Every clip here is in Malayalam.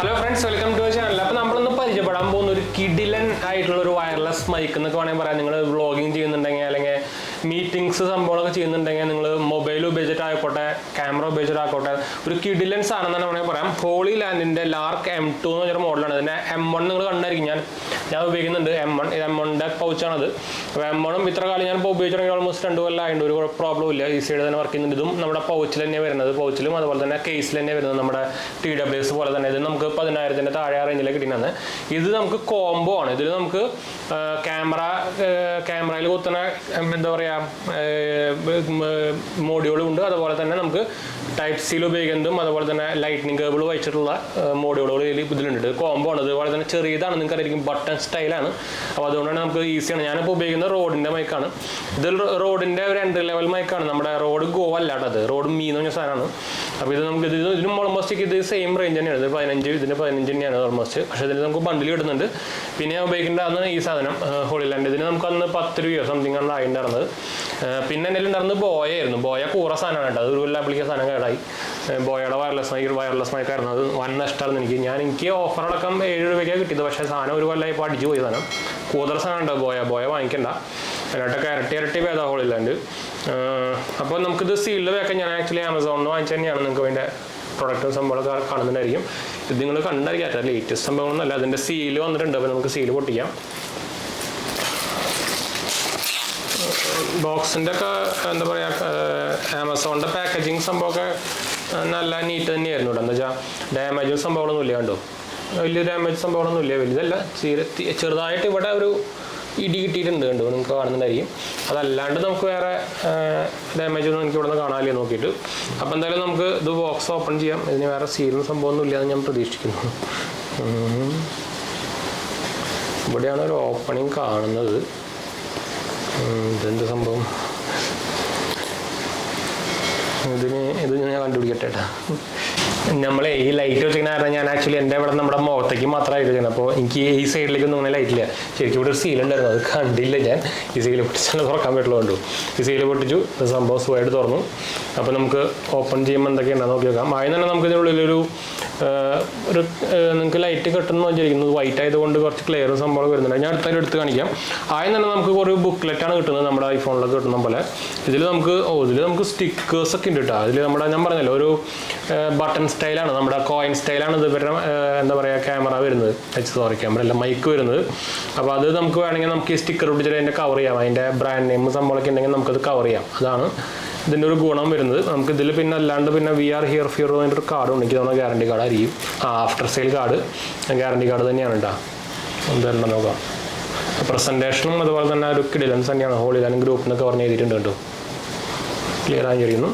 Hello friends, welcome to channel. അപ്പോൾ നമ്മളിന്ന് പരിചയപ്പെടാൻ പോകുന്ന ഒരു കിഡിലൻ ആയിട്ടുള്ള ഒരു വയർലെസ് മൈക്ക് എന്നൊക്കെ വേണമെങ്കിൽ പറയാം. നിങ്ങൾ വ്ളോഗിങ് ചെയ്യുന്നുണ്ടെങ്കിൽ അല്ലെങ്കിൽ മീറ്റിംഗ്സ് സംഭവങ്ങളൊക്കെ ചെയ്യുന്നുണ്ടെങ്കിൽ നിങ്ങൾ മൊബൈൽ ഉപയോഗിച്ചിട്ടായിക്കോട്ടെ ക്യാമറ ഉപയോഗിച്ചിട്ടായിക്കോട്ടെ ഒരു കിഡിലൻ സാധനം തന്നെ വേണമെങ്കിൽ പറയാം. ഹോളി ലാൻഡിൻ്റെ ലാർക്ക് M2 എന്ന് പറഞ്ഞൊരു മോഡലാണ്. ഇതിൻ്റെ M1 നിങ്ങൾ കണ്ടായിരിക്കും. ഞാൻ ഉപയോഗിക്കുന്നുണ്ട് M1. ഇത് M1ൻ്റെ പൗച്ചാണത്. അപ്പോൾ M1 ഇത്ര കാലം ഞാൻ ഇപ്പോൾ ഉപയോഗിച്ചിട്ടുണ്ടെങ്കിൽ ഓൾമോസ്റ്റ് 2 കൊല്ലമായിട്ട് ഒരു പ്രോബ്ലം ഇല്ല. ഈസിയായിട്ട് തന്നെ വർക്ക് ചെയ്യുന്നുണ്ട്. ഇതും നമ്മുടെ പൗച്ചിൽ തന്നെ വരുന്നത്, പൗച്ചിലും അതുപോലെ തന്നെ കേസിൽ തന്നെ വരുന്നത് നമ്മുടെ TWS പോലെ തന്നെ. ഇത് നമുക്ക് 10,000 താഴെ റേഞ്ചിലേക്ക് കിട്ടുന്നതാണ്. ഇത് നമുക്ക് കോംബോ ആണ്. ഇതിൽ നമുക്ക് ക്യാമറയിൽ കുത്തുന്ന എന്താ പറയുക മോഡ്യൂളും ഉണ്ട്. അതുപോലെ തന്നെ നമുക്ക് ടൈപ്പ് സിയിൽ ഉപയോഗിക്കുന്നതും അതുപോലെ തന്നെ ലൈറ്റ്നിങ് കേബിൾ വെച്ചിട്ടുള്ള മോഡ്യൂളുകൾ ഇതിലുണ്ട്. കോംബോ ആണ്. അതുപോലെ തന്നെ ചെറിയതാണ്, നിങ്ങൾക്ക് അറിയാം, ബട്ടൺ സ്റ്റൈലാണ്. അപ്പോൾ അതുകൊണ്ടാണ് നമുക്ക് ഈസിയാണ്. ഞാനിപ്പോൾ ഉപയോഗിക്കുന്നത് റോഡിൻ്റെ മൈക്കാണ്. ഇത് റോഡിൻ്റെ ഒരു എൻട്രി ലെവൽ മൈക്കാണ്. നമ്മുടെ റോഡ് ഗോ അല്ലാട്ടത്, റോഡ് മീ എന്ന് പറഞ്ഞ സാധനമാണ്. അപ്പോൾ ഇത് നമുക്ക് ഇതിനും ഓൾമോസ്റ്റ് ഇത് സെയിം റേഞ്ച് തന്നെയാണ്. ഇത് 15, ഇതിന് 15 തന്നെയാണ് ഓൾമോസ്റ്റ്. പക്ഷേ ഇതിൽ നമുക്ക് ബണ്ടിൽ കിട്ടുന്നുണ്ട്. പിന്നെ ഞാൻ ഉപയോഗിക്കേണ്ടതാണ് ഈ സാധനം ഹോളി ലാൻഡ്. ഇതിന് നമുക്ക് അന്ന് 10 രൂപയോ സംതിങ് ആണ് ആയിട്ടുണ്ടായിരുന്നത്. പിന്നെ എൻ്റെ ഉണ്ടായിരുന്നത് ബോയായിരുന്നു. ബോയ കൂറ സാധനമാണ് കേട്ടോ. അത് ഒരു കൊല്ലം ആപ്പിളിക്ക സാധനം കേടായി. ബോയയുടെ വയർലെസ് മൈക്കായിരുന്നു. അത് വൻ നഷ്ടമായിരുന്നു എനിക്ക് ഓഫറടക്കം 7 രൂപയ്ക്കാണ് കിട്ടിയത്. പക്ഷേ സാധനം ഒരു കൊല്ലമായി ഇപ്പോൾ അടിച്ചു പോയി. സാധനം കൂതറ സാധനം ഉണ്ടോ ബോയ വാങ്ങിക്കണ്ട. അതിനായിട്ടൊക്കെ ഇരട്ടി ഭേദം ഹോളി ലാൻഡ്. അപ്പോൾ നമുക്കിത് സീൽഡ് വെക്കാൻ ഞാൻ ആക്ച്വലി ആമസോണിൽ നിന്ന് വാങ്ങിച്ചു തന്നെയാണ്. നിങ്ങൾക്ക് അതിൻ്റെ പ്രൊഡക്റ്റും സംഭവങ്ങളൊക്കെ കാണുന്നുണ്ടായിരിക്കും. ഇത് നിങ്ങൾ കണ്ടായിരിക്കും. ലേറ്റസ്റ്റ് സംഭവങ്ങളൊന്നുമല്ല. അതിൻ്റെ സീല് വന്നിട്ടുണ്ട്. അപ്പോൾ നമുക്ക് സീല് പൊട്ടിക്കാം. ബോക്സിൻ്റെ ഒക്കെ എന്താ പറയുക, ആമസോണിൻ്റെ പാക്കേജിങ് സംഭവമൊക്കെ നല്ല നീറ്റ് തന്നെയായിരുന്നു കേട്ടോ. എന്താ വെച്ചാൽ ഡാമേജും സംഭവങ്ങളൊന്നും ഇല്ല. കണ്ടോ, വലിയ ഡാമേജ് സംഭവങ്ങളൊന്നും ഇല്ല. വലുതല്ല, ചെറുതായിട്ട് ഇവിടെ ഒരു ഇടി കിട്ടിയിട്ടുണ്ട്. കണ്ടു, നിങ്ങൾക്ക് കാണുന്നുണ്ടായിരിക്കും. അതല്ലാണ്ട് നമുക്ക് വേറെ ഡാമേജ് ഒന്നും എനിക്ക് ഇവിടെ നിന്ന് കാണാനില്ല നോക്കിയിട്ട്. അപ്പോൾ എന്തായാലും നമുക്ക് ഇത് ബോക്സ് ഓപ്പൺ ചെയ്യാം. ഇതിന് വേറെ സീലും സംഭവമൊന്നും ഇല്ലയെന്ന് ഞാൻ പ്രതീക്ഷിക്കുന്നു. ഇവിടെയാണ് ഒരു ഓപ്പണിങ് കാണുന്നത്. ഇതെന്ത് സംഭവം? ഇത് ഞാൻ കണ്ടുപിടിക്കട്ടെ കേട്ടോ. നമ്മളെ ഈ ലൈറ്റ് വെച്ചിരിക്കുന്ന കാരണം ഞാൻ ആക്ച്വലി എൻ്റെ ഇവിടെ നമ്മുടെ മുഖത്തേക്ക് മാത്രമായിട്ട് വെച്ചിരുന്നത്. അപ്പോൾ എനിക്ക് ഈ സൈഡിലേക്കൊന്നും അങ്ങനെ ലൈറ്റില്ല. ശരിക്കും ഇവിടെ ഒരു സീലുണ്ടായിരുന്നു, അത് കണ്ടില്ല ഞാൻ. ഈ സീല് പൊട്ടിച്ചാൽ തുറക്കാൻ പറ്റുള്ളൂ. കണ്ടു, ഈ സീല് പൊട്ടിച്ചു. സംഭവം സുഖമായിട്ട് തുറന്നു. അപ്പോൾ നമുക്ക് ഓപ്പൺ ചെയ്യുമ്പോൾ എന്തൊക്കെയുണ്ടെന്ന് നോക്കി നോക്കാം. ആദ്യം തന്നെ നമുക്ക് ഇതിനുള്ളിലൊരു നിങ്ങൾക്ക് ലൈറ്റ് കിട്ടുന്നു വെച്ചിരിക്കുന്നത്. വൈറ്റ് ആയതുകൊണ്ട് കുറച്ച് ക്ലിയറും സംഭവം വരുന്നുണ്ട്. ഞാൻ അടുത്തായിട്ട് എടുത്ത് കാണിക്കാം. ആദ്യം തന്നെ നമുക്ക് ഒരു ബുക്ക്ലെറ്റാണ് കിട്ടുന്നത്, നമ്മുടെ ഐഫോണിലൊക്കെ കിട്ടുന്ന പോലെ. ഇതിൽ നമുക്ക് സ്റ്റിക്കേഴ്സൊക്കെ ഉണ്ട് കേട്ടോ. അതിൽ നമ്മുടെ ഞാൻ പറഞ്ഞല്ലോ ഒരു ബട്ടൺ സ്റ്റൈലാണ്, നമ്മുടെ കോയിൻ സ്റ്റൈലാണ് ഇത് ഇവരുടെ എന്താ പറയുക ക്യാമറ വരുന്നത്. ക്യാമറ അല്ല, മൈക്ക് വരുന്നത്. അപ്പോൾ അത് നമുക്ക് വേണമെങ്കിൽ നമുക്ക് ഈ സ്റ്റിക്കർ പിടിച്ചിട്ട് അതിൻ്റെ കവർ ചെയ്യാം. അതിൻ്റെ ബ്രാൻഡ് നെയിം സംഭവമൊക്കെ ഉണ്ടെങ്കിൽ നമുക്കത് കവർ ചെയ്യാം. അതാണ് ഇതിൻ്റെ ഒരു ഗുണം വരുന്നത്. നമുക്ക് ഇതിൽ പിന്നെ അല്ലാണ്ട് പിന്നെ വി ആർ ഹിയർ ഫിയർ എന്നൊരു കാർഡ് ഉണ്ട്. എനിക്ക് തോന്നുന്ന ഗ്യാരണ്ടി കാർഡ് ആയിരിക്കും. After sale card guarantee card തന്നെയാണ് കേട്ടോ. എന്തെല്ലാം നോക്കാം. പ്രസൻറ്റേഷനും അതുപോലെ തന്നെ ഒരു കിഡിലൻസ് തന്നെയാണ്. ഹോളി ലാൻഡ് ഗ്രൂപ്പിൽ നിന്നൊക്കെ പറഞ്ഞ് എഴുതിയിട്ടുണ്ട് കേട്ടോ. ക്ലിയർ ആയി കഴിയുന്നു.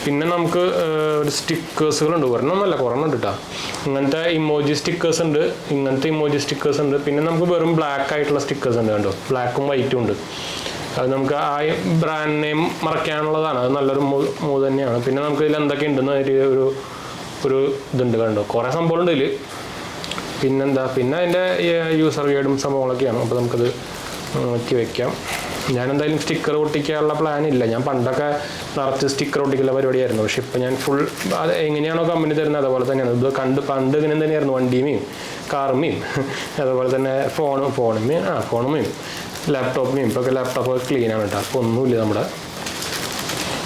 പിന്നെ നമുക്ക് ഒരു സ്റ്റിക്കേഴ്സുകളുണ്ട്. ഒരെണ്ണമൊന്നുമല്ല, കുറെണ്ണുണ്ട് കേട്ടോ. ഇങ്ങനത്തെ ഇമോജി സ്റ്റിക്കേഴ്സ് ഉണ്ട്. പിന്നെ നമുക്ക് വെറും ബ്ലാക്ക് ആയിട്ടുള്ള സ്റ്റിക്കേഴ്സ് ഉണ്ട്. കണ്ടോ, ബ്ലാക്കും വൈറ്റും ഉണ്ട്. അത് നമുക്ക് ആ ബ്രാൻഡ് നെയിം മറയ്ക്കാനുള്ളതാണ്. അത് നല്ലൊരു മൂവ് തന്നെയാണ്. പിന്നെ നമുക്ക് ഇതിൽ എന്തൊക്കെ ഉണ്ടെന്ന് ഒരു ഇതുണ്ട്. കണ്ടോ, കുറേ സംഭവമുണ്ട് ഇതിൽ. പിന്നെ അതിൻ്റെ യൂസർ ഗൈഡും സംഭവങ്ങളൊക്കെയാണ്. അപ്പോൾ നമുക്കത് മാറ്റി വയ്ക്കാം. ഞാനെന്തായാലും സ്റ്റിക്കർ ഒട്ടിക്കാനുള്ള പ്ലാൻ ഇല്ല. ഞാൻ പണ്ടൊക്കെ നിറച്ച് സ്റ്റിക്കർ ഒട്ടിക്കുന്ന പരിപാടിയായിരുന്നു. പക്ഷെ ഇപ്പോൾ ഞാൻ ഫുൾ അത് എങ്ങനെയാണോ കമ്പനി തരുന്നത് അതുപോലെ തന്നെയാണ്. ഇത് പണ്ട് ഇങ്ങനെ തന്നെയായിരുന്നു. വണ്ടിയുമേയും കാറുമേയും അതുപോലെ തന്നെ ഫോണുമേയും ലാപ്ടോപ്പിനെയും ഇപ്പോൾ ലാപ്ടോപ്പ് ക്ലീനാണ് കേട്ടോ. അപ്പോൾ ഒന്നുമില്ല നമ്മുടെ.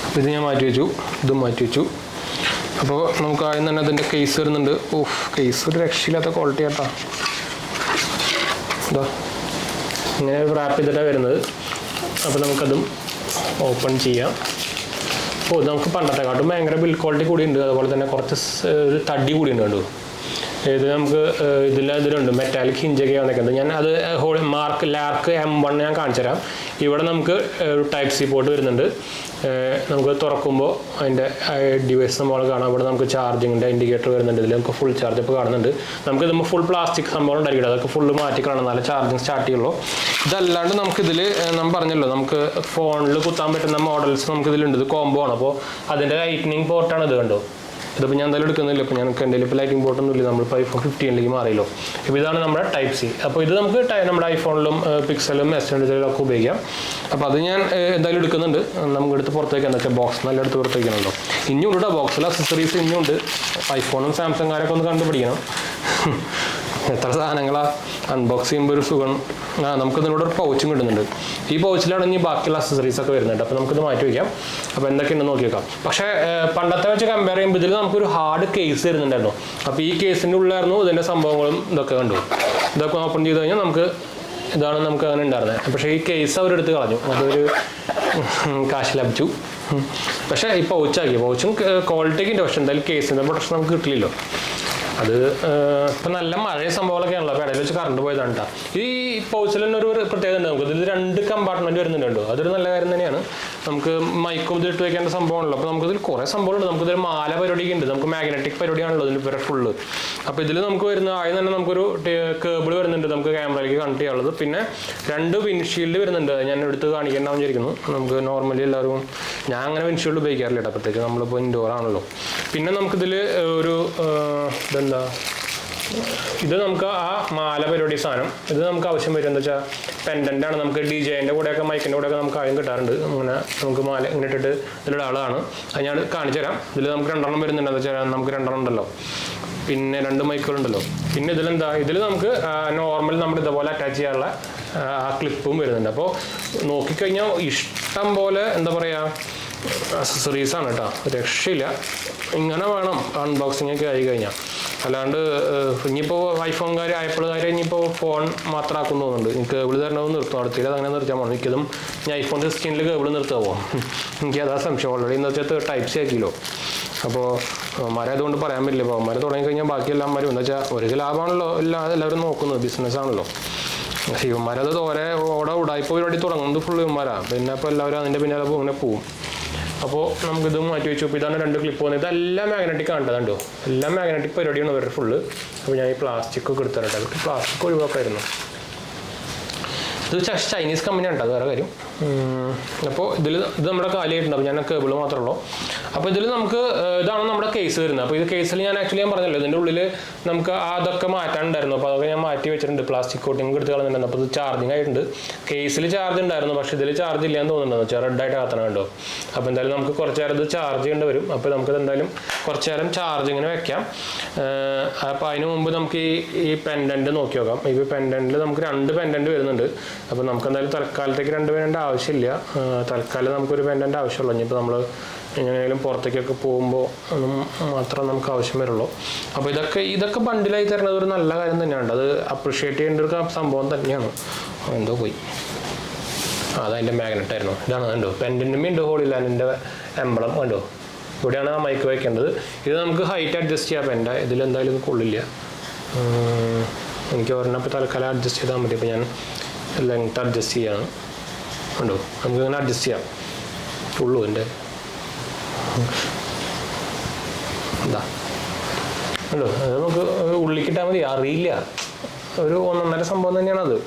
അപ്പോൾ ഇത് ഞാൻ മാറ്റി വെച്ചു, ഇതും മാറ്റി വെച്ചു. അപ്പോൾ നമുക്ക് ആദ്യം തന്നെ അതിൻ്റെ കേസ് വരുന്നുണ്ട്. കേസ് ഒരു രക്ഷയില്ലാത്ത ക്വാളിറ്റി കേട്ടോ. ഇതാ ഇങ്ങനെ റാപ്പ് ചെയ്തിട്ടാണ് വരുന്നത്. അപ്പോൾ നമുക്കതും ഓപ്പൺ ചെയ്യാം. ഇത് നമുക്ക് പണ്ടത്തെക്കാട്ടും ഭയങ്കര ബിൽഡ് ക്വാളിറ്റി കൂടിയുണ്ട്. അതുപോലെ തന്നെ കുറച്ച് ഒരു തടി കൂടിയുണ്ട്. കണ്ടു, ഇത് നമുക്ക് ഇതിലുണ്ട് മെറ്റാലിക് ഹിഞ്ചൊക്കെ വന്നിട്ടുണ്ട്. ഞാൻ അത് ലാർക്ക് M1 ഞാൻ കാണിച്ചു തരാം. ഇവിടെ നമുക്ക് ഒരു ടൈപ്പ് സി പോർട്ട് വരുന്നുണ്ട്. നമുക്ക് തുറക്കുമ്പോൾ അതിൻ്റെ ഡിവൈസ് നമ്മൾ കാണാം. ഇവിടെ നമുക്ക് ചാർജിങ്ങിൻ്റെ ഇൻഡിക്കേറ്റർ വരുന്നുണ്ട്. ഇതിൽ നമുക്ക് ഫുൾ ചാർജ് ഇപ്പോൾ കാണുന്നുണ്ട്. നമുക്ക് ഇതുമ്പോൾ ഫുൾ പ്ലാസ്റ്റിക് സംഭവം ഉണ്ടായിരിക്കും. അതൊക്കെ ഫുള്ള് മാറ്റി കാണാം, നല്ല ചാർജിങ് സ്റ്റാർട്ട് ചെയ്യുള്ളൂ. ഇതല്ലാണ്ട് നമുക്കിതിൽ ഞാൻ പറഞ്ഞല്ലോ, നമുക്ക് ഫോണിൽ കുത്താൻ പറ്റുന്ന മോഡൽസ് നമുക്കിതിലുണ്ട്. ഇത് കോംബോ ആണ്. അപ്പോൾ അതിൻ്റെ ലൈറ്റ്നിങ് പോർട്ടാണ് ഇത്. കണ്ടോ, ഇതിപ്പോൾ ഞാൻ എന്തായാലും എടുക്കുന്നില്ല. ഇപ്പോൾ ഞാൻ എൻ്റെ ഇപ്പോൾ ലൈറ്റിംഗ് പോർട്ടൊന്നും ഇല്ല. നമ്മളിപ്പോൾ iPhone 15 മാറിയല്ലോ. ഇപ്പോൾ ഇതാണ് നമ്മുടെ ടൈപ്പ് സി. അപ്പോൾ ഇത് നമുക്ക് നമ്മുടെ ഐഫോണിലും പിക്സലും S20 ഒക്കെ ഉപയോഗിക്കാം. അപ്പോൾ അത് ഞാൻ എന്തായാലും എടുക്കുന്നുണ്ട്. നമുക്ക് എടുത്ത് പുറത്തേക്ക് എന്താ വെച്ചാൽ ബോക്സ് നല്ല എടുത്ത് പുറത്തേക്കാണല്ലോ. ഇനിയും ഉണ്ട് ബോക്സിൽ അക്സസറീസ് ഇനിയും ഉണ്ട്. ഐഫോണും സാംസങ് കാരൊക്കെ ഒന്ന് കണ്ടുപിടിക്കണം. എത്ര സാധനങ്ങളാണ് അൺബോക്സ് ചെയ്യുമ്പോൾ ഒരു സുഖം. നമുക്ക് ഇതിനോട് ഒരു പൗച്ചും കിട്ടുന്നുണ്ട്. ഈ പൗച്ചിലാണ് ഇനി ബാക്കിയുള്ള അക്സസറീസ് ഒക്കെ വരുന്നുണ്ട്. അപ്പോൾ നമുക്കിത് മാറ്റി വയ്ക്കാം. അപ്പോൾ എന്തൊക്കെയുണ്ടെന്ന് നോക്കി വെക്കാം. പക്ഷേ പണ്ടത്തെ വെച്ച് കമ്പയർ ചെയ്യുമ്പോൾ ഇതിൽ നമുക്കൊരു ഹാർഡ് കേസ് വരുന്നുണ്ടായിരുന്നു. അപ്പോൾ ഈ കേസിൻ്റെ ഉള്ളിലായിരുന്നു ഇതിൻ്റെ സംഭവങ്ങളും ഇതൊക്കെ കണ്ടു. ഇതൊക്കെ ഓപ്പൺ ചെയ്ത് കഴിഞ്ഞാൽ ഇതാണ് നമുക്ക് അങ്ങനെ ഉണ്ടായിരുന്നത്. പക്ഷേ ഈ കേസ് അവരെടുത്ത് കളഞ്ഞു. അതൊരു കാശ് ലഭിച്ചു. പക്ഷേ ഈ പൗച്ചും ക്വാളിറ്റിക്ക് ഉണ്ട്. പക്ഷേ എന്തായാലും കേസിൻ്റെ പ്രൊട്ടക്ഷൻ നമുക്ക് കിട്ടില്ലല്ലോ. അത് ഇപ്പം നല്ല മഴയ സംഭവങ്ങളൊക്കെ ആണല്ലോ. അപ്പോൾ ഇടയിൽ വെച്ച് കറണ്ട് പോയതാണ് കേട്ടോ. ഈ പൗച്ചിൽ തന്നെ ഒരു പ്രത്യേകത ഉണ്ട്. നമുക്ക് ഇതിൽ 2 കമ്പാർട്ട്മെൻറ്റ് വരുന്നുണ്ടോ. അതൊരു നല്ല കാര്യം തന്നെയാണ്. നമുക്ക് മൈക്കും ഇതിട്ട് വയ്ക്കേണ്ട സംഭവമാണല്ലോ. അപ്പോൾ നമുക്കിതിൽ കുറേ സംഭവമുണ്ട്. നമുക്കിതിൽ മാല പരിപാടിയൊക്കെ ഉണ്ട്. നമുക്ക് മാഗ്നറ്റിക് പരിപാടിയാണല്ലോ ഇതിൽ ഇവരെ ഫുള്ള്. അപ്പോൾ ഇതിൽ നമുക്ക് വരുന്ന ആദ്യം തന്നെ നമുക്കൊരു കേബിൾ വരുന്നുണ്ട്. നമുക്ക് ക്യാമറയിലേക്ക് കണക്ട് ചെയ്യാനുള്ളത്. പിന്നെ 2 വിൻഷീൽഡ് വരുന്നുണ്ട്. ഞാൻ എടുത്ത് കാണിക്കേണ്ടാവും വിചാരിക്കുന്നു. നമുക്ക് നോർമലി എല്ലാവരും, ഞാൻ അങ്ങനെ വിൻഷീൽഡ് ഉപയോഗിക്കാറില്ല കേട്ടോ. പ്രത്യേകിച്ച് നമ്മളിപ്പോൾ ഇൻഡോർ ആണല്ലോ. പിന്നെ നമുക്കിതിൽ ഒരു ഇത് നമുക്ക് ആ മാല പരിപാടി സാധനം ഇത് നമുക്ക് ആവശ്യം വരും. എന്താ വെച്ചാൽ പെൻഡൻ്റാണ്. നമുക്ക് DJൻ്റെ കൂടെയൊക്കെ മൈക്കിൻ്റെ കൂടെയൊക്കെ നമുക്ക് ആദ്യം കിട്ടാറുണ്ട്. അങ്ങനെ നമുക്ക് മാല ഇങ്ങനെ ഇട്ടിട്ട് ഇതിലുള്ള ആളാണ്. അത് ഞാൻ കാണിച്ചു തരാം. ഇതിൽ നമുക്ക് 2 വരുന്നുണ്ട്. എന്താ വെച്ചാൽ നമുക്ക് 2 ഉണ്ടല്ലോ. പിന്നെ 2 മൈക്കുകളുണ്ടല്ലോ. പിന്നെ ഇതിൽ നമുക്ക് നോർമൽ നമ്മൾ ഇതുപോലെ അറ്റാച്ച് ചെയ്യാനുള്ള ആ ക്ലിപ്പും വരുന്നുണ്ട്. അപ്പോൾ നോക്കിക്കഴിഞ്ഞാൽ ഇഷ്ടം പോലെ എന്താ പറയുക അക്സസറീസാണ് കേട്ടോ. രക്ഷയില്ല. ഇങ്ങനെ വേണം അൺബോക്സിംഗ് ഒക്കെ ആയി കഴിഞ്ഞാൽ. അല്ലാണ്ട് ഇനിയിപ്പോൾ ഐഫോൺകാർ ആപ്പിൾകാർ ഇനിയിപ്പോൾ ഫോൺ മാത്രമാക്കും തോന്നുന്നുണ്ട്. എനിക്ക് കേബിൾ തരണമെന്ന് നിർത്തും. അടുത്തില്ല അങ്ങനെ നിർത്താൻ പോകണം. എനിക്കതും ഞാൻ ഐഫോൺ 16 കേബിൾ നിർത്താമോ എനിക്ക് അതാ സംശയം. ഓൾറെഡി എന്ന് വെച്ചാൽ ടൈപ്പ് സി ആക്കിയല്ലോ. അപ്പോൾ അവന്മാരെ അതുകൊണ്ട് പറയാൻ പറ്റില്ല. അപ്പോൾ അവന്മാരെ തുടങ്ങിക്കഴിഞ്ഞാൽ ബാക്കി എല്ലാവരും എന്താ വെച്ചാൽ ഒരു ലാഭമാണല്ലോ എല്ലാവരും നോക്കുന്നത്. ബിസിനസ്സാണല്ലോ. പക്ഷേ ഇവന്മാരത് ഉടായ്പ പരിപാടി തുടങ്ങുന്നത് ഫുള്ള് ഇവന്മാരാണ്. പിന്നെ അപ്പോൾ എല്ലാവരും അതിൻ്റെ പിന്നാലെ ഇങ്ങനെ പോവും. അപ്പോൾ നമുക്കിത് മാറ്റി വെച്ചു. അപ്പോൾ ഇതാണ് 2 ക്ലിപ്പ് വന്നത്. ഇതെല്ലാം മാഗ്നറ്റിക് കണ്ടതുണ്ടോ. എല്ലാം മാഗ്നറ്റിക് പരിപാടിയാണ് ഇവരുടെ ഫുള്ള്. അപ്പോൾ ഞാൻ ഈ പ്ലാസ്റ്റിക് ഒക്കെ എടുത്തിട്ട് അവർക്ക് പ്ലാസ്റ്റിക് ഒഴിവാക്കായിരുന്നു. ഇത് ചൈനീസ് കമ്പനിയാണ് കേട്ടോ. അത് വേറെ കാര്യം. അപ്പോൾ ഇത് നമ്മുടെ കാലിയായിട്ടുണ്ട്. അപ്പോൾ ഞാൻ കേബിൾ മാത്രമേ ഉള്ളൂ. അപ്പോൾ ഇതിൽ നമുക്ക് ഇതാണ് നമ്മുടെ കേസ് വരുന്നത്. അപ്പോൾ ഇത് കേസിൽ ഞാൻ പറഞ്ഞല്ലോ ഇതിൻ്റെ ഉള്ളിൽ നമുക്ക് അതൊക്കെ മാറ്റാനുണ്ടായിരുന്നു. അപ്പോൾ അതൊക്കെ ഞാൻ മാറ്റി വെച്ചിട്ടുണ്ട്. പ്ലാസ്റ്റിക് കോട്ടിങ് എടുത്ത് കളഞ്ഞിട്ടുണ്ടായിരുന്നു. അപ്പോൾ ഇത് ചാർജിങ് ആയിട്ടുണ്ട്. കേസിൽ ചാർജ് ഉണ്ടായിരുന്നു. പക്ഷേ ഇതിൽ ചാർജ് ഇല്ലാന്ന് തോന്നുന്നുണ്ടോ വെച്ചാൽ റെഡായിട്ട് കത്തണം കണ്ടോ. അപ്പോൾ എന്തായാലും നമുക്ക് കുറച്ച് നേരം ഇത് ചാർജ് ചെയ്യേണ്ടി വരും. അപ്പോൾ നമുക്കിത് എന്തായാലും കുറച്ച് നേരം ചാർജിങ്ങിന് വെക്കാം. അപ്പോൾ അതിന് മുമ്പ് നമുക്ക് ഈ പെൻഡൻറ്റ് നോക്കി നോക്കാം. ഈ പെൻഡൻറ്റിൽ നമുക്ക് 2 പെൻഡൻറ്റ് വരുന്നുണ്ട്. അപ്പോൾ നമുക്ക് എന്തായാലും തൽക്കാലത്തേക്ക് 2 പെൻഡൻറ്റ് ആവശ്യമില്ല. തൽക്കാലം നമുക്കൊരു പെൻഡൻറ്റ് ആവശ്യമുള്ളൂ. ഇനിയിപ്പോൾ നമ്മൾ എങ്ങനെയായാലും പുറത്തേക്കൊക്കെ പോകുമ്പോൾ മാത്രം നമുക്ക് ആവശ്യം വരുള്ളൂ. അപ്പോൾ ഇതൊക്കെ ബണ്ടിലായി തരുന്നത് ഒരു നല്ല കാര്യം തന്നെയാണ്. അത് അപ്രിഷ്യേറ്റ് ചെയ്യേണ്ട ഒരു സംഭവം തന്നെയാണ്. എന്തോ പോയി അതതിൻ്റെ മാഗ്നറ്റ് ആയിരുന്നു. ഇതാണ് കണ്ടോ. പെൻഡൻറ്റും ഉണ്ട് ഹോളി ലാൻഡിൻ്റെ എംബ്ലം കണ്ടോ. ഇവിടെയാണ് ആ മൈക്ക് വയ്ക്കേണ്ടത്. ഇത് നമുക്ക് ഹൈറ്റ് അഡ്ജസ്റ്റ് ചെയ്യാം. പെൻ്റെ ഇതിലെന്തായാലും ഇത് കൊള്ളില്ല. എനിക്ക് ഒരെണ്ണപ്പോൾ തൽക്കാലം അഡ്ജസ്റ്റ് ചെയ്താൽ മതി. അപ്പോൾ ഞാൻ ലെങ്ത് അഡ്ജസ്റ്റ് ചെയ്യാണ് കണ്ടോ. നമുക്കിങ്ങനെ അഡ്ജസ്റ്റ് ചെയ്യാം ഫുള്ളൂ. എൻ്റെ എന്താ കണ്ടോ. അത് നമുക്ക് ഉള്ളിക്കിട്ടാൽ മതി. അറിയില്ല. ഒരു 1.5 സംഭവം തന്നെയാണത്.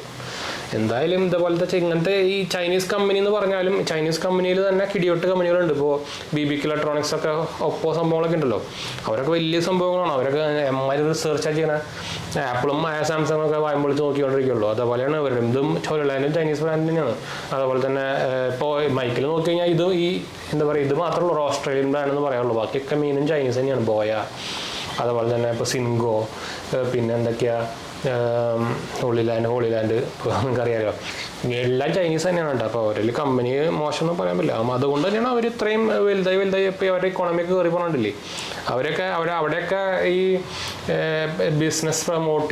എന്തായാലും ഇതുപോലത്തെ ഇങ്ങനത്തെ ഈ ചൈനീസ് കമ്പനി എന്ന് പറഞ്ഞാലും ചൈനീസ് കമ്പനിയിൽ തന്നെ കിടിയൊട്ട് കമ്പനികളുണ്ട്. ഇപ്പോൾ BBK ഇലക്ട്രോണിക്സ് ഒക്കെ ഒപ്പോ സംഭവങ്ങളൊക്കെ ഉണ്ടല്ലോ. അവരൊക്കെ വലിയ സംഭവങ്ങളാണ്. അവരൊക്കെ എമ്മാതിരി റിസർച്ച് ചെയ്യണ. ആപ്പിളും സാംസങ് ഒക്കെ വായ്പൊളിച്ച് നോക്കിക്കൊണ്ടിരിക്കുള്ളൂ. അതേപോലെയാണ് ഇവരുടെ ഇതും ചോലാനും ചൈനീസ് ബ്രാൻഡ് തന്നെയാണ്. അതുപോലെ തന്നെ ഇപ്പോൾ മൈക്കിൽ നോക്കി കഴിഞ്ഞാൽ ഇത് എന്താ പറയുക ഇത് മാത്രമേ ഉള്ളൂ ഓസ്ട്രേലിയൻ ബ്രാൻഡ് എന്ന് പറയാനുള്ളൂ. ബാക്കിയൊക്കെ മെയിനും ചൈനീസ് തന്നെയാണ്. ബോയ അതുപോലെ തന്നെ ഇപ്പോൾ സിൻഗോ പിന്നെ എന്തൊക്കെയാണ് ഹോളിലാൻഡ് ഇപ്പോൾ നിങ്ങൾക്കറിയാമല്ലോ. എല്ലാം ചൈനീസ് തന്നെയാണ് കേട്ടോ. അപ്പോൾ അവരിൽ കമ്പനി മോശം ഒന്നും പറയാൻ പറ്റില്ല. അതുകൊണ്ട് തന്നെയാണ് അവർ ഇത്രയും വലുതായി ഇപ്പോൾ അവരുടെ ഇക്കോണമിയൊക്കെ കയറി പോകണ്ടില്ലേ. അവിടെയൊക്കെ ഈ ബിസിനസ് പ്രൊമോട്ട്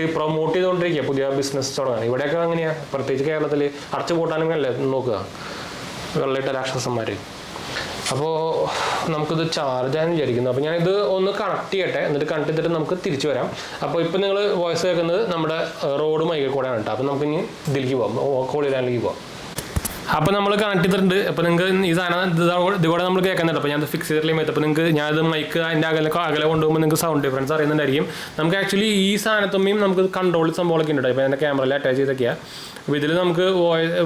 ചെയ്തുകൊണ്ടിരിക്കുക. പുതിയ ബിസിനസ് തുടങ്ങാൻ. ഇവിടെയൊക്കെ അങ്ങനെയാണ്. പ്രത്യേകിച്ച് കേരളത്തിൽ അടച്ചു പൂട്ടാനും അല്ലേ നോക്കുക വെള്ളയിട്ട രാക്ഷസന്മാർ. അപ്പോൾ നമുക്കിത് ചാർജ് ആയെന്ന് വിചാരിക്കുന്നു. അപ്പോൾ ഞാനിത് ഒന്ന് കണക്ട് ചെയ്യട്ടെ. എന്നിട്ട് കണക്ട് ചെയ്തിട്ട് നമുക്ക് തിരിച്ചു വരാം. അപ്പോൾ ഇപ്പോൾ നിങ്ങൾ വോയിസ് കേൾക്കുന്നത് നമ്മുടെ റോഡ് മൈക്കിൽ കൂടെയാണ് കേട്ടോ. അപ്പോൾ നമുക്ക് ഇനി ഇതിലേക്ക് പോകാം. ഹോളിലാൻഡിലേക്ക് പോകാം. അപ്പോൾ നമ്മൾ കണക്ട് ചെയ്തിട്ടുണ്ട്. അപ്പോൾ നിങ്ങൾക്ക് ഈ സാധനം ഇതുകൂടെ നമ്മൾ കേൾക്കുന്നുണ്ട്. അപ്പോൾ ഞാൻ ഫിക്സ് ചെയ്തിട്ടില്ല. അപ്പോൾ നിങ്ങൾക്ക് ഞാനത് മൈക്ക് അതിൻ്റെ അകലെ കൊണ്ടുപോകുമ്പോൾ നിങ്ങൾക്ക് സൗണ്ട് ഡിഫറൻസ് അറിയുന്നുണ്ടായിരിക്കും. നമുക്ക് ആക്ച്വലി ഈ സാധനത്തുമ്മയും നമുക്ക് കൺട്രോൾ സംഭവങ്ങളൊക്കെ ഉണ്ട്. ഇപ്പോൾ എൻ്റെ ക്യാമറയിൽ അറ്റാച്ച് ചെയ്തൊക്കെയാണ്. അപ്പോൾ ഇതിൽ നമുക്ക്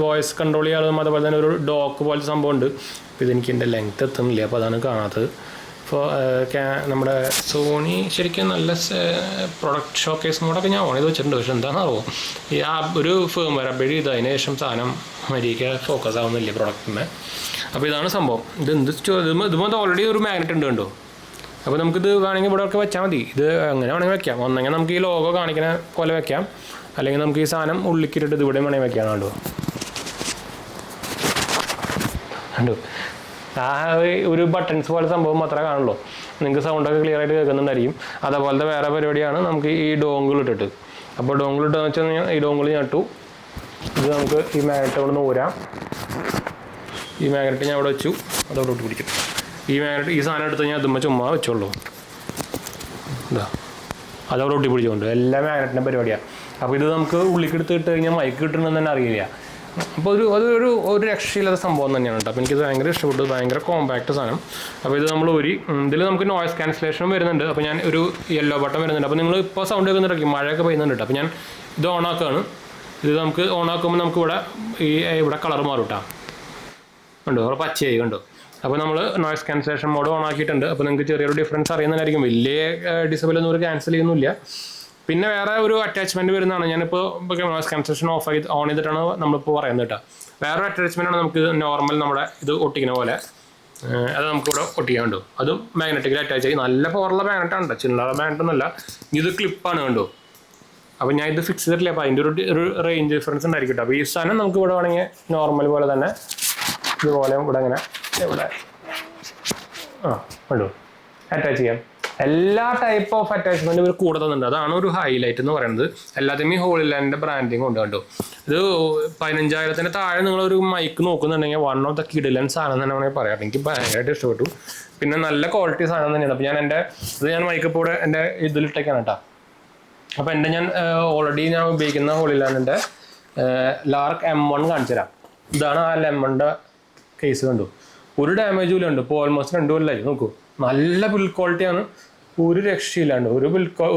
വോയിസ് കൺട്രോൾ ചെയ്യാനും അതുപോലെ തന്നെ ഒരു ഡോക്ക് പോലത്തെ സംഭവം ഉണ്ട്. അപ്പോൾ ഇതെനിക്ക് എൻ്റെ ലെങ്ത്ത് എത്തുന്നില്ല. അപ്പോൾ അതാണ് കാണാത്തത്. അപ്പോൾ നമ്മുടെ സോണി ശരിക്കും നല്ല പ്രൊഡക്റ്റ് ഷോക്കേസ് മോഡൊക്കെ ഞാൻ ഓൺ ചെയ്ത് വെച്ചിട്ടുണ്ട്. പക്ഷെ എന്താണെന്നറിയോ ഈ ഒരു ഫേംവെയർ അപ്ഡേറ്റ് ചെയ്ത് അതിന് ശേഷം സാധനം മരിക്ക് ഫോക്കസ് ആവുന്നില്ല പ്രൊഡക്റ്റിന്. അപ്പോൾ ഇതാണ് സംഭവം. ഇതുമ്പോൾ ഓൾറെഡി ഒരു മാഗ്നറ്റ് ഉണ്ട് കണ്ടോ. അപ്പോൾ നമുക്കിത് വേണമെങ്കിൽ ഇവിടെ ഒക്കെ വെച്ചാൽ മതി. ഇത് അങ്ങനെ വേണമെങ്കിൽ വെക്കാം. ഒന്നെങ്കിൽ നമുക്ക് ഈ ലോഗോ കാണിക്കുന്ന പോലെ വെക്കാം, അല്ലെങ്കിൽ നമുക്ക് ഈ സാധനം ഉള്ളിക്കിട്ടിട്ട് ഇത് ഇവിടെ വേണമെങ്കിൽ വെക്കാം. കണ്ടു കണ്ടു ആ ഒരു ബട്ടൺസ് പോലെ സംഭവം മാത്രമേ കാണുള്ളൂ. നിങ്ങൾക്ക് സൗണ്ടൊക്കെ ക്ലിയർ ആയിട്ട് കേൾക്കുന്നുണ്ടായിരിക്കും. അതേപോലത്തെ വേറെ പരിപാടിയാണ് നമുക്ക് ഈ ഡോങ്കിൾ ഇട്ടിട്ട്. അപ്പോൾ ഡോങ്കിൾ ഇട്ടെന്ന് വെച്ച് കഴിഞ്ഞാൽ ഈ ഡോങ്കിൾ ഞട്ടു. ഇത് നമുക്ക് ഈ മാഗ്നറ്റ് അവിടെ നിന്ന് ഊരാം. ഈ മാഗ്നറ്റ് ഞാൻ അവിടെ വെച്ചു, അതവിടെ ഒട്ടി പിടിക്കും. ഈ മാഗ്നറ്റ് ഈ സാധനം എടുത്ത് ഞാൻ അതുമ്പോൾ ചുമ്മാ വെച്ചോളൂ. ഇതാ അതവിടെ ഒട്ടി പിടിച്ചുകൊണ്ട് എല്ലാ മാഗ്നറ്റിൻ്റെ പരിപാടിയാണ്. അപ്പോൾ ഇത് നമുക്ക് ഉള്ളിലേക്ക് എടുത്ത് ഇട്ട് കഴിഞ്ഞാൽ മൈക്ക് കിട്ടണമെന്ന് തന്നെ അറിയില്ല. അപ്പോൾ ഒരു രക്ഷയില്ലാത്ത സംഭവം തന്നെയാണ് കേട്ടോ. അപ്പോൾ എനിക്കിത് ഭയങ്കര ഇഷ്ടപ്പെട്ടു. ഭയങ്കര കോമ്പാക്റ്റ് സാധനം. അപ്പോൾ ഇത് നമ്മൾ ഇതിൽ നമുക്ക് നോയ്സ് ക്യാൻസലേഷൻ വരുന്നുണ്ട്. അപ്പോൾ ഞാൻ ഒരു യെല്ലോ ബട്ടൺ വരുന്നുണ്ട്. അപ്പോൾ നിങ്ങൾ ഇപ്പോൾ സൗണ്ട് കേൾക്കുന്നുണ്ടായിരിക്കും, മഴയൊക്കെ പെയ്യുന്നുണ്ട് കേട്ടോ. അപ്പോൾ ഞാൻ ഇത് ഓണാക്കുകയാണ്. ഇത് നമുക്ക് ഓണാക്കുമ്പോൾ നമുക്ക് ഇവിടെ കളർ മാറും കേട്ടോ. കണ്ടോ അവിടെ പച്ചയായി കണ്ടോ. അപ്പോൾ നമ്മൾ നോയ്സ് ക്യാൻസലേഷൻ മോഡ് ഓണാക്കിയിട്ടുണ്ട്. അപ്പോൾ നിങ്ങൾക്ക് ചെറിയൊരു ഡിഫറൻസ് അറിയുന്നതായിരിക്കും. വലിയ ഡിസബിൾ ഒന്നും ഒരു ക്യാൻസൽ ചെയ്യുന്നില്ല. പിന്നെ വേറെ ഒരു അറ്റാച്ച്മെൻറ്റ് വരുന്നതാണ്. ഞാനിപ്പോൾ നോയ്സ് ക്യാൻസലേഷൻ ഓൺ ചെയ്തിട്ടാണ് നമ്മളിപ്പോൾ പറയുന്നത് കേട്ടോ. വേറൊരു അറ്റാച്ച്മെൻറ്റാണ് നമുക്ക് നോർമൽ നമ്മുടെ ഇത് ഒട്ടിക്കുന്ന പോലെ. അത് നമുക്കിവിടെ ഒട്ടിക്കാൻ കണ്ടു. അതും മാഗ്നറ്റിക്കലി അറ്റാച്ച് ആയി. നല്ല പവറുള്ള മാഗ്നറ്റാണ് കേട്ടോ, ചില്ലറ മാഗ്നറ്റൊന്നുമല്ല. ഇത് ക്ലിപ്പാണ് കണ്ടു. അപ്പോൾ ഞാൻ ഇത് ഫിക്സ് ചെയ്തിട്ടില്ല. അപ്പോൾ അതിൻ്റെ ഒരു റേഞ്ച് ഡിഫറൻസ് ഉണ്ടായിരിക്കും കേട്ടോ. അപ്പോൾ ഈ സാധനം നമുക്ക് ഇവിടെ വേണമെങ്കിൽ നോർമൽ പോലെ തന്നെ ഇതുപോലെ ഇവിടെ ഇങ്ങനെ ഇവിടെ കണ്ടു അറ്റാച്ച് ചെയ്യാം. എല്ലാ ടൈപ്പ് ഓഫ് അറ്റാച്ച്മെൻറ്റ് ഇവർ കൂടെ തന്നിട്ടുണ്ട്. അതാണ് ഒരു ഹൈലൈറ്റ് എന്ന് പറയുന്നത്. എല്ലാത്തിനും ഈ ഹോളിലാൻഡിൻ്റെ ബ്രാൻഡിങ് ഉണ്ട് കണ്ടു. ഇത് 15,000 താഴെ നിങ്ങളൊരു മൈക്ക് നോക്കുന്നുണ്ടെങ്കിൽ വൺ ഓഫ് ദ കിഡിലൻ സാധനം തന്നെ വേണമെങ്കിൽ പറയാം. എനിക്ക് ഭയങ്കരമായിട്ട് ഇഷ്ടപ്പെട്ടു. പിന്നെ നല്ല ക്വാളിറ്റി സാധനം തന്നെയാണ്. അപ്പോൾ ഞാൻ മൈക്ക് ഇപ്പോൾ ഇവിടെ എൻ്റെ ഇതിലിട്ടേക്കാണ് കേട്ടോ. അപ്പോൾ ഞാൻ ഓൾറെഡി ഞാൻ ഉപയോഗിക്കുന്ന ഹോളിലാൻഡിൻ്റെ ലാർക്ക് M1 കാണിച്ചു തരാം. ഇതാണ് ആ ലെമണിൻ്റെ കേസ് കണ്ടു. ഒരു ഡാമേജും ഇല്ലാണ്ട് ഇപ്പോൾ ഓൾമോസ്റ്റ് 2 കൊല്ലമായി. നോക്കൂ, നല്ല ബിൽഡ് ക്വാളിറ്റിയാണ്, ഒരു രക്ഷയില്ലാണ്ട്.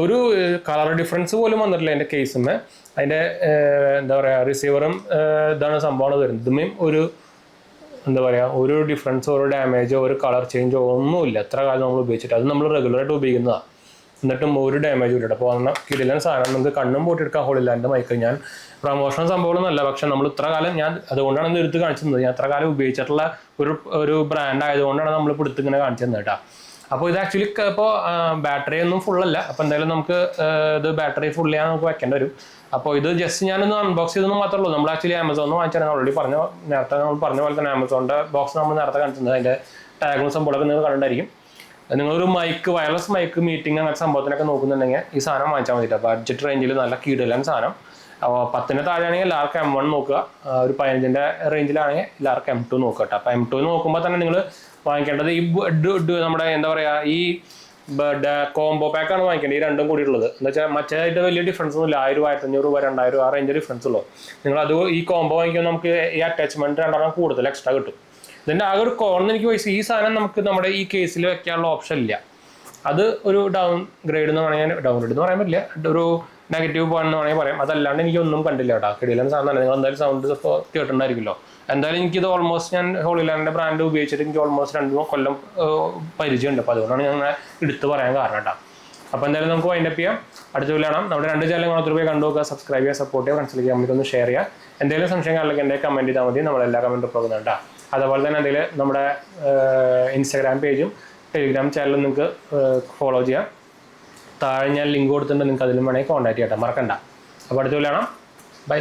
ഒരു കളർ ഡിഫറൻസ് പോലും വന്നിട്ടില്ല എൻ്റെ കേസിന്മേ. അതിൻ്റെ എന്താ പറയുക റിസീവറും ഇതാണ് സംഭവമാണ് വരുന്നത്. ഇതുമേയും ഒരു ഡിഫറൻസോ ഒരു ഡാമേജോ ഒരു കളർ ചേഞ്ചോ ഒന്നുമില്ല എത്ര കാലം നമ്മൾ ഉപയോഗിച്ചിട്ട്. അത് നമ്മൾ റെഗുലറായിട്ട് ഉപയോഗിക്കുന്നതാണ്. എന്നിട്ടും ഒരു ഡാമേജ് ഇല്ല. അപ്പോൾ വന്ന കിടിലൻ സാധനം നമുക്ക് കണ്ണും പൊട്ടിയെടുക്കാൻ ഹോളിലാൻഡ് മൈക്ക്. ഞാൻ പ്രൊമോഷൻ സംഭവമൊന്നുമല്ല, പക്ഷെ നമ്മൾ ഇത്ര കാലം അതുകൊണ്ടാണ് ഇത് എടുത്ത് കാണിച്ചിരുന്നത്. ഞാൻ ഇത്ര കാലം ഉപയോഗിച്ചിട്ടുള്ള ഒരു ബ്രാൻഡ് ആയതുകൊണ്ടാണ് നമ്മൾ ഇപ്പോൾ എടുത്ത് ഇങ്ങനെ കാണിച്ചിരുന്നത് കേട്ടോ. അപ്പോൾ ഇത് ആക്ച്വലി ഇപ്പോൾ ബാറ്ററി ഒന്നും ഫുള്ളല്ല. അപ്പോൾ എന്തായാലും നമുക്ക് ഇത് ബാറ്ററി ഫുൾ ചെയ്യാൻ നമുക്ക് വെക്കേണ്ടി വരും. അപ്പോൾ ഇത് ജസ്റ്റ് ഞാനൊന്ന് അൺബോക്സ് ചെയ്തെന്ന് മാത്രമേ ഉള്ളൂ. നമ്മൾ ആക്ച്വലി ആമസോണിൽ നിന്ന് വാങ്ങിച്ചാൽ ഓൾറെഡി നേരത്തെ നമ്മൾ പറഞ്ഞ പോലെ തന്നെ ആമസോണിൻ്റെ ബോക്സ് നമ്മൾ നേരത്തെ കാണിച്ചിരുന്നത്. അതിൻ്റെ ടാഗും സംഭവമൊക്കെ നിങ്ങൾ കണ്ടിട്ടുണ്ടായിരിക്കും. നിങ്ങളൊരു വയർലെസ് മൈക്ക് മീറ്റിംഗ് അങ്ങനത്തെ സംഭവത്തിനൊക്കെ നോക്കുന്നുണ്ടെങ്കിൽ ഈ സാധനം വാങ്ങിച്ചാൽ മതിയിട്ട്. ബഡ്ജറ്റ് റേഞ്ചിൽ നല്ല കിടിലൻ സാധനം. അപ്പോൾ 10 താഴെയാണെങ്കിൽ ലാർക്ക് M1 നോക്കുക. ഒരു 15 റേഞ്ചിലാണെങ്കിൽ ലാർക്ക് M2 നോക്കുക കേട്ടോ. അപ്പോൾ M2 നോക്കുമ്പോൾ തന്നെ നിങ്ങൾ വാങ്ങിക്കേണ്ടത് ഈ നമ്മുടെ എന്താ പറയുക ഈ കോംബോ പാക്കാണ് വാങ്ങിക്കേണ്ടത്. ഈ രണ്ടും കൂടിയുള്ളത് എന്താ വെച്ചാൽ മറ്റേതായിട്ട് വലിയ ഡിഫറൻസ് ഒന്നുമില്ല. 1000, 1500 രൂപ, 2000 ആ റേഞ്ച് ഡിഫറൻസ് ഉള്ളൂ. നിങ്ങളത് ഈ കോംബോ വാങ്ങിക്കുമ്പോൾ നമുക്ക് ഈ അറ്റാച്ച്മെൻറ്റ് 2 കൂടുതൽ എക്സ്ട്രാ കിട്ടും. ഇതിൻ്റെ ആകെ ഒരു കോണെന്ന് എനിക്ക് വയസ്സ് ഈ സാധനം നമുക്ക് നമ്മുടെ ഈ കേസിൽ വെക്കാനുള്ള ഓപ്ഷൻ ഇല്ല. അത് ഒരു ഡൗൺ ഗ്രേഡ് എന്ന് വേണമെങ്കിൽ ഡൗൺഗ്രേഡ് എന്ന് പറയാൻ പറ്റില്ല, ഒരു നെഗറ്റീവ് പോയിന്റ് എന്ന് വേണമെങ്കിൽ പറയാം. അതല്ലാണ്ട് എനിക്കൊന്നും കണ്ടില്ല കേട്ടോ. കിടിലൻ സാധനം തന്നെ. നിങ്ങൾ എന്തായാലും സൗണ്ട് ഇപ്പോൾ കേട്ടിട്ടുണ്ടായിരിക്കുമല്ലോ. എന്തായാലും എനിക്കിത് ഓൾമോസ്റ്റ് ഞാൻ ഹോളിലാൻഡിൻ്റെ ബ്രാൻഡ് ഉപയോഗിച്ചിട്ട് എനിക്ക് ഓൾമോസ്റ്റ് 2 കൊല്ലം പരിചയമുണ്ട്. അപ്പോൾ അതുകൊണ്ടാണ് ഞാൻ എടുത്ത് പറയാൻ കാരണം കേട്ടോ. അപ്പോൾ എന്തായാലും നമുക്ക് വൈൻഡപ്പ് ചെയ്യാം. അടുത്ത വീഡിയോ കാണാം. നമ്മുടെ 2 ചാനൽ മാത്രം പോയി കണ്ടു നോക്കുക, സബ്സ്ക്രൈബ് ചെയ്യുക, സപ്പോർട്ട് ചെയ്യുക, ഫ്രണ്ട്സിലേക്ക് കമ്മിറ്റൊന്ന് ഷെയർ ചെയ്യുക. എന്തെങ്കിലും സംശയങ്ങളിലേക്ക് എൻ്റെ കമൻറ്റ് ചെയ്താൽ മതി. നമ്മളെല്ലാ കമൻറ്റും പോകുന്നുണ്ട് കേട്ടോ. അതുപോലെ തന്നെ എന്തെങ്കിലും നമ്മുടെ ഇൻസ്റ്റാഗ്രാം പേജും ടെലിഗ്രാം ചാനലും നിങ്ങൾക്ക് ഫോളോ ചെയ്യാം. താഴെ ഞാൻ ലിങ്ക് കൊടുത്തിട്ടുണ്ട്, നിങ്ങൾക്ക് അതിലും വേണമെങ്കിൽ കോൺടാക്ട് ചെയ്യട്ടെ, മറക്കണ്ട. അപ്പോൾ അടുത്ത വീഡിയോ കാണാം. ബൈ.